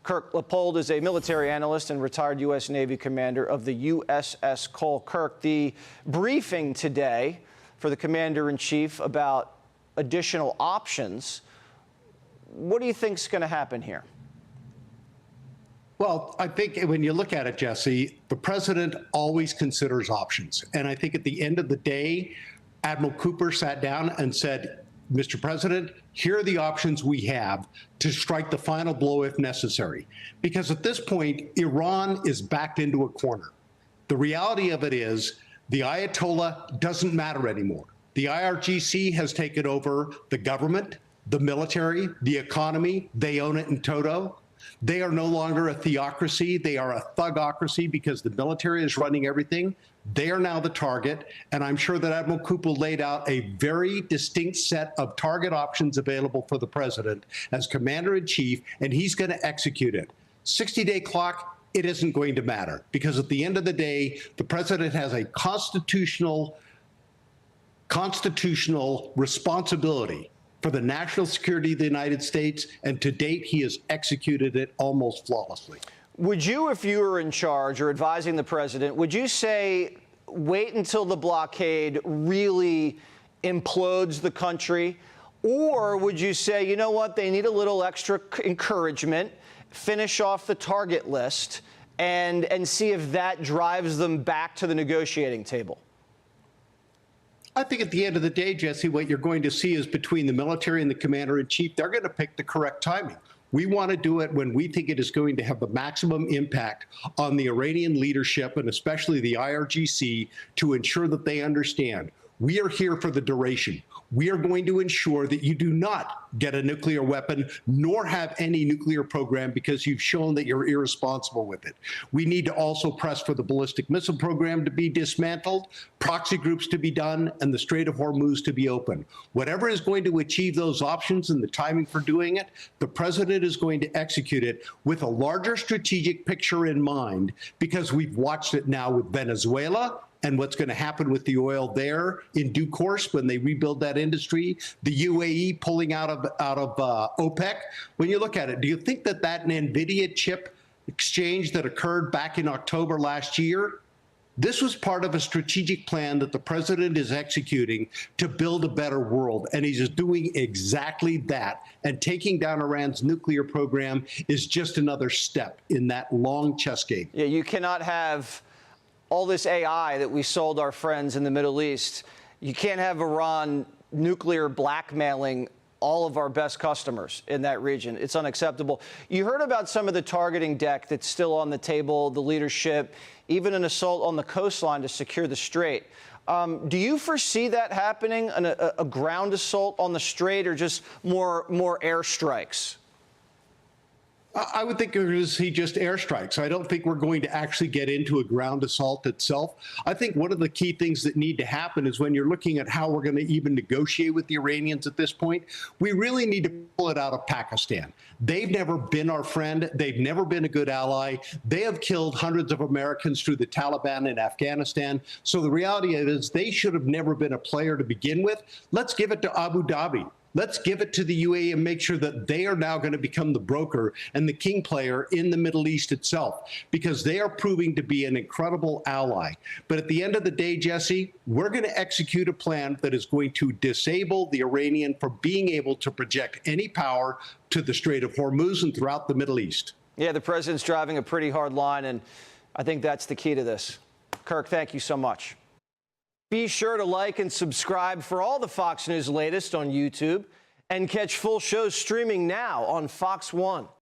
Kirk Lippold is a military analyst and retired U.S. Navy commander of the USS Cole. Kirk, the briefing today for the commander-in-chief about additional options, what do you think is going to happen here? Well, I think when you look at it, Jesse, the president always considers options. And I think at the end of the day, Admiral Cooper sat down and said, Mr. President, here are the options we have to strike the final blow if necessary. Because at this point, Iran is backed into a corner. The reality of it is the Ayatollah doesn't matter anymore. The IRGC has taken over the government, the military, the economy. They own it in toto. They are no longer a theocracy. They are a thugocracy because the military is running everything. They are now the target. And I'm sure that Admiral Cooper laid out a very distinct set of target options available for the president as commander-in-chief, and he's going to execute it. 60-day clock, it isn't going to matter because at the end of the day, the president has a constitutional responsibility for the national security of the United States, and to date, he has executed it almost flawlessly. Would you, if you were in charge or advising the president, would you say wait until the blockade really implodes the country? Or would you say, you know what, they need a little extra encouragement, finish off the target list, and see if that drives them back to the negotiating table? I think at the end of the day, Jesse, what you're going to see is between the military and the commander-in-chief, they're going to pick the correct timing. We want to do it when we think it is going to have the maximum impact on the Iranian leadership and especially the IRGC to ensure that they understand we are here for the duration. We are going to ensure that you do not get a nuclear weapon nor have any nuclear program because you've shown that you're irresponsible with it. We need to also press for the ballistic missile program to be dismantled, proxy groups to be done, and the Strait of Hormuz to be open. Whatever is going to achieve those options and the timing for doing it, the president is going to execute it with a larger strategic picture in mind because we've watched it now with Venezuela and what's going to happen with the oil there in due course when they rebuild that industry, the UAE pulling out of OPEC. When you look at it, do you think that that NVIDIA chip exchange that occurred back in October last year, this was part of a strategic plan that the president is executing to build a better world, and he's doing exactly that. And taking down Iran's nuclear program is just another step in that long chess game. Yeah, you cannot have all this AI that we sold our friends in the Middle East. You can't have Iran nuclear blackmailing all of our best customers in that region. It's unacceptable. You heard about some of the targeting deck that's still on the table, the leadership, even an assault on the coastline to secure the strait. Do you foresee that happening, a ground assault on the strait, or just more airstrikes? I would think we're going to see just airstrikes. I don't think we're going to actually get into a ground assault itself. I think one of the key things that need to happen is when you're looking at how we're going to even negotiate with the Iranians at this point, we really need to pull it out of Pakistan. They've never been our friend. They've never been a good ally. They have killed hundreds of Americans through the Taliban in Afghanistan. So the reality is they should have never been a player to begin with. Let's give it to Abu Dhabi. Let's give it to the UAE and make sure that they are now going to become the broker and the king player in the Middle East itself, because they are proving to be an incredible ally. But at the end of the day, Jesse, we're going to execute a plan that is going to disable the Iranian from being able to project any power to the Strait of Hormuz and throughout the Middle East. Yeah, the president's driving a pretty hard line, and I think that's the key to this. Kirk, thank you so much. Be sure to like and subscribe for all the Fox News latest on YouTube, and catch full shows streaming now on Fox One.